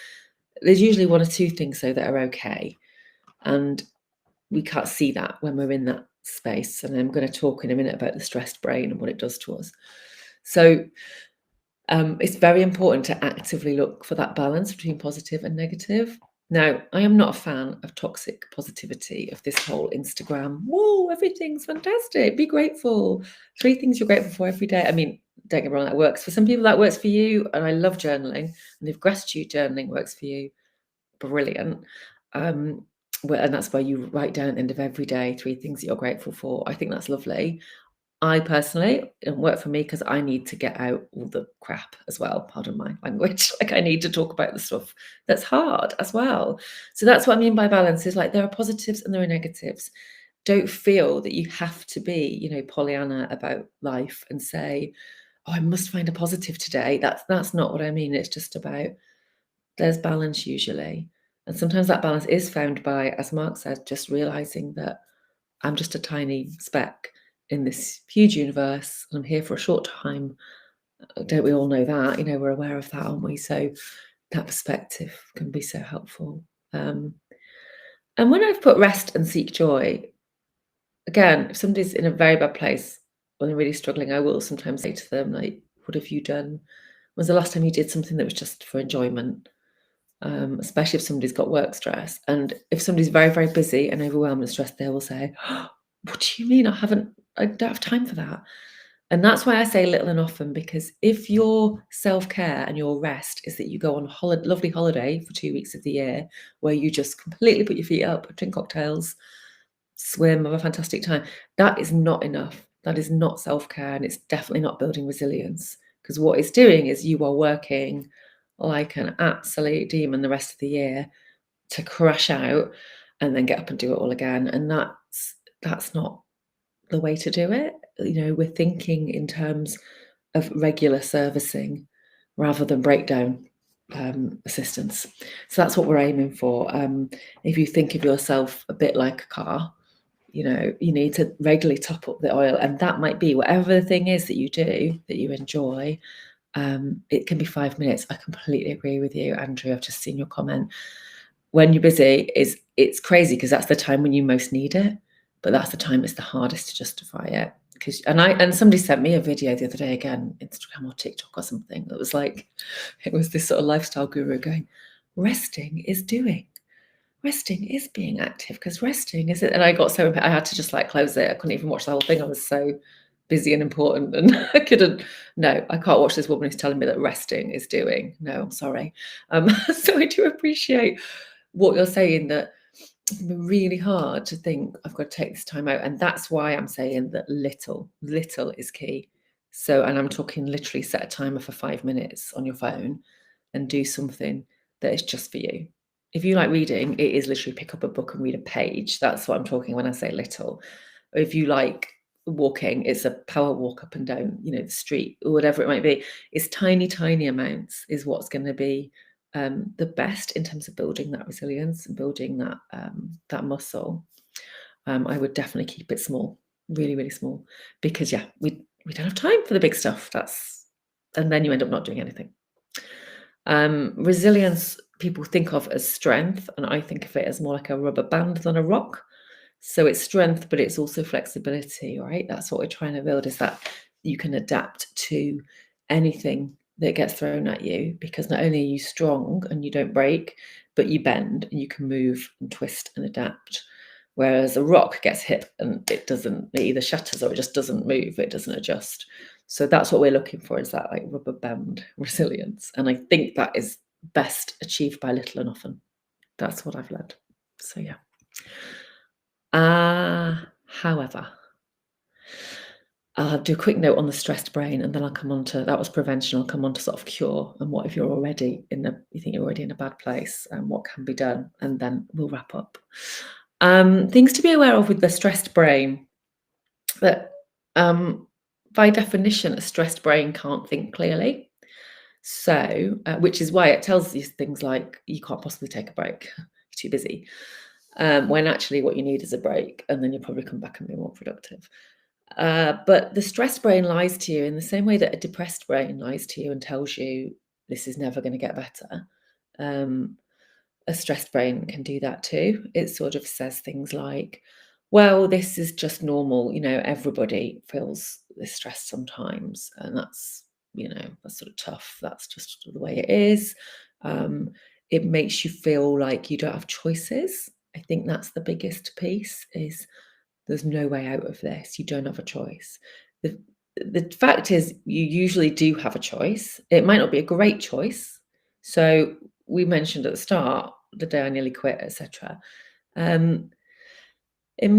There's usually one or two things, though, that are okay, and we can't see that when we're in that space. And I'm going to talk in a minute about the stressed brain and what it does to us. So it's very important to actively look for that balance between positive and negative. Now, I am not a fan of toxic positivity, of this whole Instagram, whoa, everything's fantastic, be grateful, 3 things you're grateful for every day. Don't get me wrong, that works for some people, that works for you, and I love journaling, and if gratitude journaling works for you, brilliant. And that's where you write down at the end of every day 3 things that you're grateful for. I think that's lovely. I personally, it don't work for me because I need to get out all the crap as well. Pardon my language. Like, I need to talk about the stuff that's hard as well. So that's what I mean by balance, is like there are positives and there are negatives. Don't feel that you have to be, Pollyanna about life and say, oh, I must find a positive today. That's not what I mean. It's just about, there's balance usually. And sometimes that balance is found by, as Mark said, just realizing that I'm just a tiny speck in this huge universe, and I'm here for a short time. Don't we all know that? We're aware of that, aren't we? So that perspective can be so helpful. And when I've put rest and seek joy, again, if somebody's in a very bad place when they're really struggling, I will sometimes say to them, like, what have you done? When was the last time you did something that was just for enjoyment? Especially if somebody's got work stress. And if somebody's very, very busy and overwhelmed and stressed, they will say, oh, what do you mean? I don't have time for that. And that's why I say little and often, because if your self-care and your rest is that you go on a lovely holiday for 2 weeks of the year where you just completely put your feet up, drink cocktails, swim, have a fantastic time, that is not enough. That is not self-care, and it's definitely not building resilience, because what it's doing is you are working like an absolute demon the rest of the year to crash out and then get up and do it all again. And that's not the way to do it. We're thinking in terms of regular servicing rather than breakdown assistance. So that's what we're aiming for. If you think of yourself a bit like a car, you need to regularly top up the oil, and that might be whatever the thing is that you do that you enjoy. It can be 5 minutes. I completely agree with you, Andrew. I've just seen your comment. When you're busy, it's crazy because that's the time when you most need it, but that's the time it's the hardest to justify it. And somebody sent me a video the other day, again, Instagram or TikTok or something, that was like, it was this sort of lifestyle guru going, resting is being active, because resting is it. And I got so, I had to just like close it. I couldn't even watch the whole thing. I was so busy and important, and I can't watch this woman who's telling me that resting is doing. No, I'm sorry. So I do appreciate what you're saying, that it's really hard to think I've got to take this time out, and that's why I'm saying that little is key. So, and I'm talking literally set a timer for 5 minutes on your phone and do something that is just for you. If you like reading, it is literally pick up a book and read a page. That's what I'm talking when I say little. Or if you like walking, it's a power walk up and down, the street, or whatever it might be. It's tiny amounts is what's going to be the best in terms of building that resilience and building that muscle. I would definitely keep it small, really, really small, because we don't have time for the big stuff. And then you end up not doing anything. Resilience people think of as strength, and I think of it as more like a rubber band than a rock. So it's strength, but it's also flexibility, right? That's what we're trying to build, is that you can adapt to anything that gets thrown at you, because not only are you strong and you don't break, but you bend and you can move and twist and adapt. Whereas a rock gets hit and it either shatters or it just doesn't move, it doesn't adjust. So that's what we're looking for, is that like rubber band resilience. And I think that is best achieved by little and often. That's what I've learned. So yeah. However, I'll do a quick note on the stressed brain, and then I'll come on to, that was prevention, I'll come on to sort of cure, and what if you're already you think you're already in a bad place, and what can be done, and then we'll wrap up. Things to be aware of with the stressed brain, that by definition, a stressed brain can't think clearly. So, which is why it tells you things like, you can't possibly take a break, you're too busy. when actually what you need is a break, and then you'll probably come back and be more productive. But the stressed brain lies to you in the same way that a depressed brain lies to you and tells you this is never going to get better. A stressed brain can do that too. It sort of says things like, well, this is just normal. Everybody feels this stress sometimes, and that's sort of tough. That's just the way it is. It makes you feel like you don't have choices. I think that's the biggest piece, is there's no way out of this. You don't have a choice. The fact is, you usually do have a choice. It might not be a great choice. So we mentioned at the start, the day I nearly quit, etc. In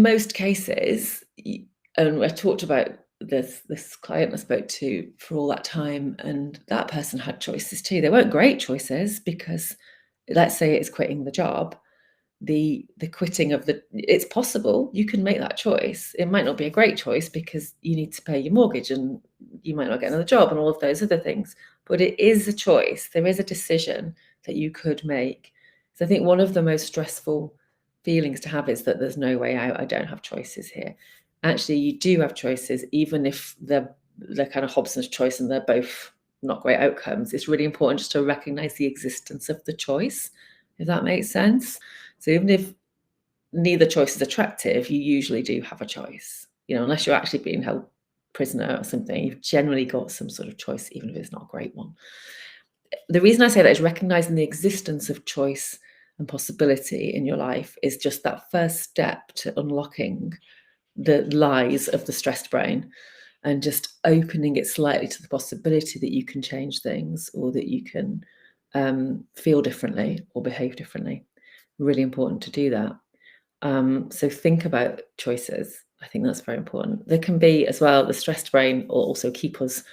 most cases, and I talked about this client I spoke to for all that time, and that person had choices too. They weren't great choices, because let's say it's quitting the job. The quitting of it's possible you can make that choice. It might not be a great choice because you need to pay your mortgage and you might not get another job and all of those other things, but it is a choice. There is a decision that you could make. So I think one of the most stressful feelings to have is that there's no way out. I don't have choices here. Actually, you do have choices, even if they're kind of Hobson's choice and they're both not great outcomes. It's really important just to recognize the existence of the choice, if that makes sense. So even if neither choice is attractive, you usually do have a choice. Unless you're actually being held prisoner or something, you've generally got some sort of choice, even if it's not a great one. The reason I say that is recognizing the existence of choice and possibility in your life is just that first step to unlocking the lies of the stressed brain and just opening it slightly to the possibility that you can change things, or that you can feel differently or behave differently. Really important to do that. So think about choices. I think that's very important. There can be as well, the stressed brain will also keep us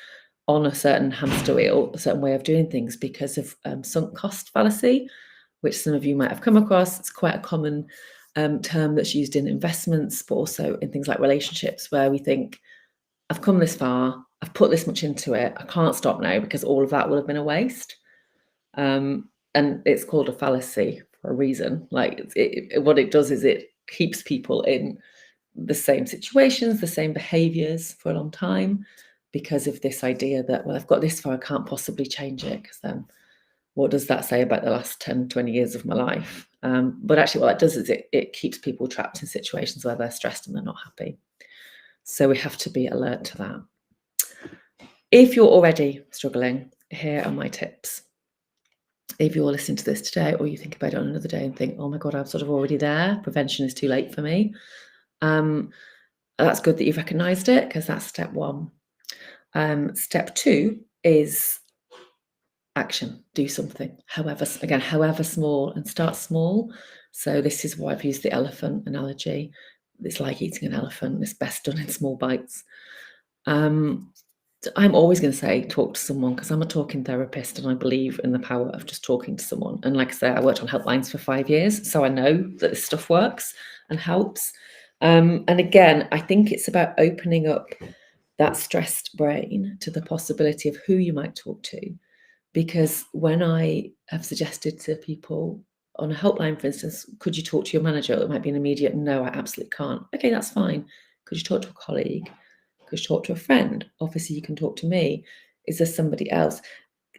on a certain hamster wheel, a certain way of doing things, because of sunk cost fallacy, which some of you might have come across. It's quite a common term that's used in investments, but also in things like relationships, where we think, I've come this far, I've put this much into it, I can't stop now because all of that will have been a waste. And it's called a fallacy for a reason. Like what it does is it keeps people in the same situations, the same behaviors for a long time, because of this idea that, well, I've got this far, I can't possibly change it, because then what does that say about the last 10, 20 years of my life? But actually what that does is it keeps people trapped in situations where they're stressed and they're not happy. So we have to be alert to that. If you're already struggling, here are my tips. If you're listening to this today, or you think about it on another day and think, oh my God, I'm sort of already there, prevention is too late for me. That's good that you've recognized it, because that's step one. Step two is action. Do something, however small, and start small. So this is why I've used the elephant analogy. It's like eating an elephant. It's best done in small bites. I'm always going to say talk to someone, because I'm a talking therapist and I believe in the power of just talking to someone. And like I say, I worked on helplines for 5 years, so I know that this stuff works and helps. And again, I think it's about opening up that stressed brain to the possibility of who you might talk to. Because when I have suggested to people on a helpline, for instance, could you talk to your manager? It might be an immediate, no, I absolutely can't. Okay, that's fine. Could you talk to a colleague? Could you talk to a friend? Obviously, you can talk to me. Is there somebody else?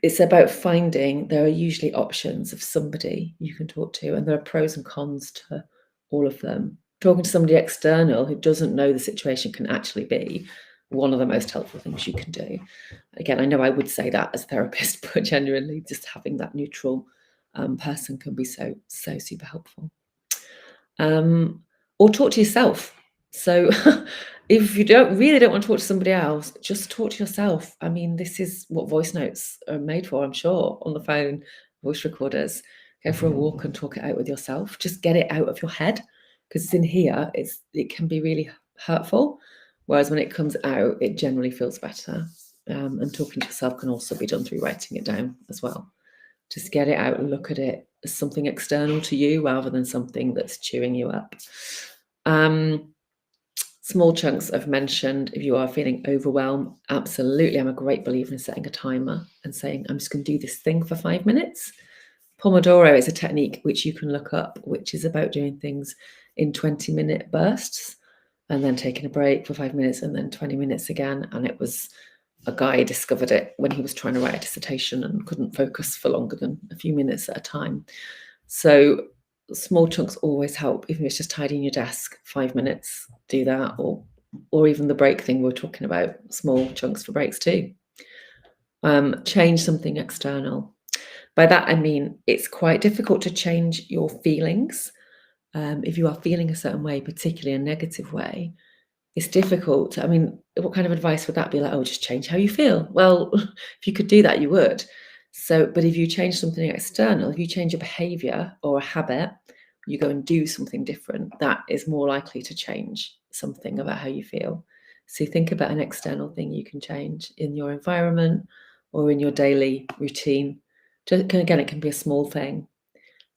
It's about finding, there are usually options of somebody you can talk to, and there are pros and cons to all of them. Talking to somebody external who doesn't know the situation can actually be one of the most helpful things you can do. Again, I know I would say that as a therapist, but genuinely just having that neutral person can be so super helpful. Or talk to yourself. So if you really don't want to talk to somebody else, just talk to yourself. I mean, this is what voice notes are made for, I'm sure, on the phone, voice recorders. Go for a walk and talk it out with yourself. Just get it out of your head, because it's in here, it can be really hurtful. Whereas when it comes out, it generally feels better. And talking to yourself can also be done through writing it down as well. Just get it out and look at it as something external to you rather than something that's chewing you up. Small chunks I've mentioned. If you are feeling overwhelmed, absolutely, I'm a great believer in setting a timer and saying, I'm just going to do this thing for 5 minutes. Pomodoro is a technique which you can look up, which is about doing things in 20-minute bursts and then taking a break for 5 minutes and then 20 minutes again. And it was a guy discovered it when he was trying to write a dissertation and couldn't focus for longer than a few minutes at a time. So small chunks always help, even if it's just tidying your desk, 5 minutes, do that, or even the break thing we're talking about, small chunks for breaks too. Change something external. By that, I mean, it's quite difficult to change your feelings. If you are feeling a certain way, particularly a negative way, it's difficult. I mean, what kind of advice would that be? Like, oh, just change how you feel. Well, if you could do that, you would. So, but if you change something external, if you change a behavior or a habit, you go and do something different, that is more likely to change something about how you feel. So think about an external thing you can change in your environment or in your daily routine. Again, it can be a small thing.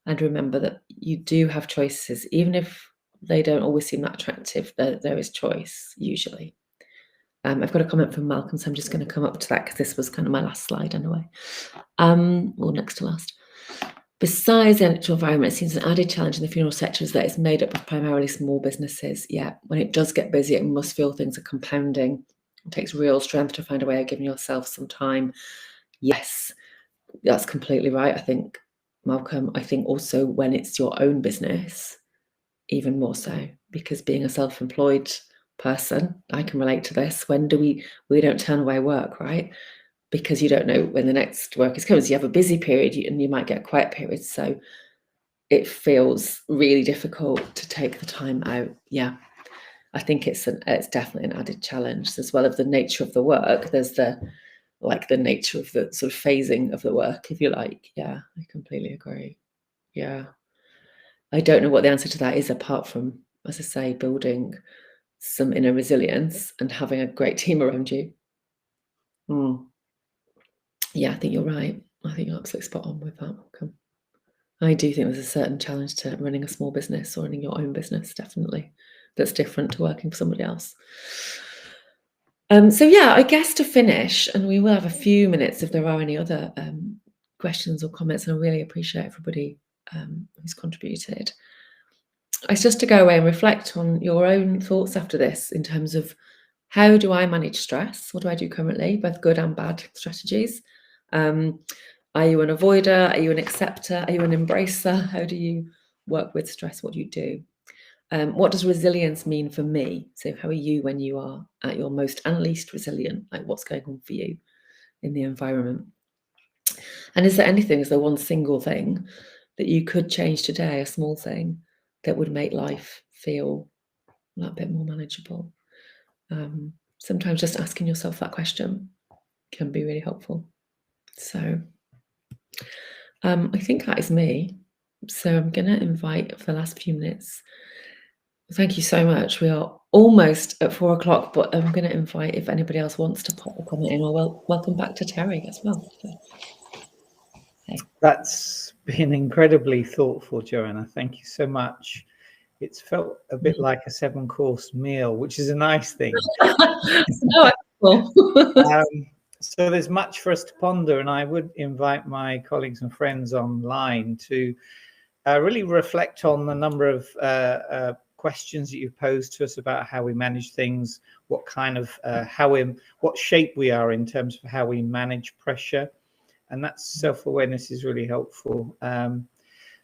And remember that you do have choices, even if they don't always seem that attractive, there is choice, usually. I've got a comment from Malcolm, so I'm just going to come up to that because this was kind of my last slide anyway. Or next to last. Besides the actual environment, it seems an added challenge in the funeral sector is that it's made up of primarily small businesses. Yeah, when it does get busy, it must feel things are compounding. It takes real strength to find a way of giving yourself some time. Yes, that's completely right. I think, Malcolm, I think also when it's your own business, even more so, because being a self-employed person, I can relate to this. When do we don't turn away work, right? Because you don't know when the next work is coming. So you have a busy period and you might get a quiet period. So it feels really difficult to take the time out. Yeah, I think it's definitely an added challenge, as well as the nature of the work. There's the nature of the sort of phasing of the work, if you like. Yeah, I completely agree. Yeah. I don't know what the answer to that is, apart from, as I say, building some inner resilience and having a great team around you. Yeah, I think you're right. I think you're absolutely spot on with that, Malcolm. I do think there's a certain challenge to running a small business or running your own business, definitely, that's different to working for somebody else. So yeah, I guess to finish, and we will have a few minutes if there are any other questions or comments, and I really appreciate everybody who's contributed. It's just to go away and reflect on your own thoughts after this in terms of, how do I manage stress? What do I do currently, both good and bad strategies? Are you an avoider? Are you an acceptor? Are you an embracer? How do you work with stress? What do you do? What does resilience mean for me? So how are you when you are at your most and least resilient? Like, what's going on for you in the environment? And is there anything, is there one single thing that you could change today, a small thing, that would make life feel a bit more manageable? Sometimes just asking yourself that question can be really helpful. So I think that is me. So I'm going to invite, for the last few minutes, thank you so much. We are almost at 4 o'clock, but I'm going to invite, if anybody else wants to pop a comment in, or welcome back to Terry as well. So, hey. That's been incredibly thoughtful, Joanna. Thank you so much. It's felt a bit like a 7-course meal, which is a nice thing. So there's much for us to ponder, and I would invite my colleagues and friends online to really reflect on the number of questions that you've posed to us about how we manage things, what kind of what shape we are in terms of how we manage pressure, and that self-awareness is really helpful.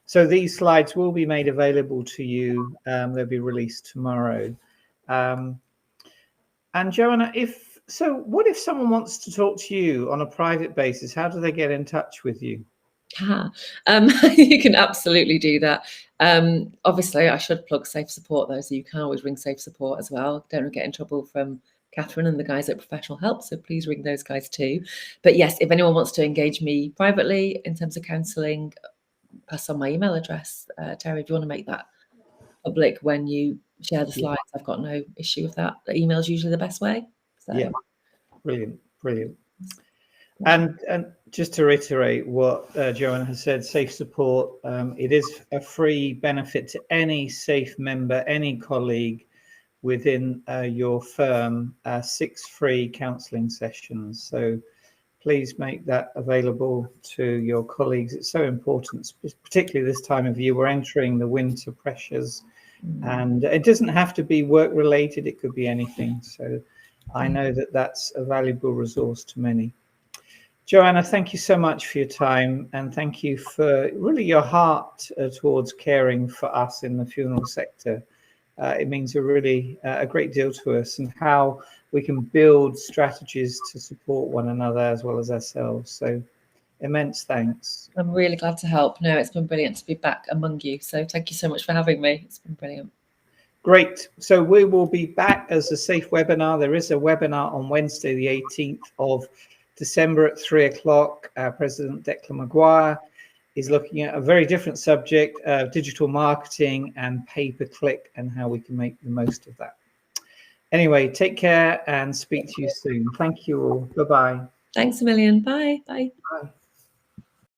So these slides will be made available to you. They'll be released tomorrow. And Joanna, what if someone wants to talk to you on a private basis? How do they get in touch with you? You can absolutely do that. Obviously, I should plug Safe Support, though, so you can always ring Safe Support as well. Don't get in trouble from Catherine and the guys at Professional Help, so please ring those guys too. But yes, if anyone wants to engage me privately in terms of counselling, pass on my email address. Terry, if you want to make that public when you share the slides, I've got no issue with that. The email is usually the best way. So. Yeah, brilliant. And just to reiterate what Joanna has said, Safe Support, it is a free benefit to any SAFE member, any colleague within your firm, 6 free counselling sessions. So please make that available to your colleagues. It's so important, particularly this time of year. We're entering the winter pressures, and it doesn't have to be work related. It could be anything. So I know that that's a valuable resource to many. Joanna, thank you so much for your time, and thank you for really your heart towards caring for us in the funeral sector. It means a great deal to us, and how we can build strategies to support one another as well as ourselves. So immense thanks. I'm really glad to help. No, it's been brilliant to be back among you. So thank you so much for having me. It's been brilliant. Great. So we will be back as a SAFE webinar. There is a webinar on Wednesday, the 18th of December at 3 o'clock. President Declan Maguire is looking at a very different subject, digital marketing and pay-per-click, and how we can make the most of that. Anyway, take care and speak to you soon. Thank you all. Bye-bye. Thanks a million. Bye. Bye. Bye.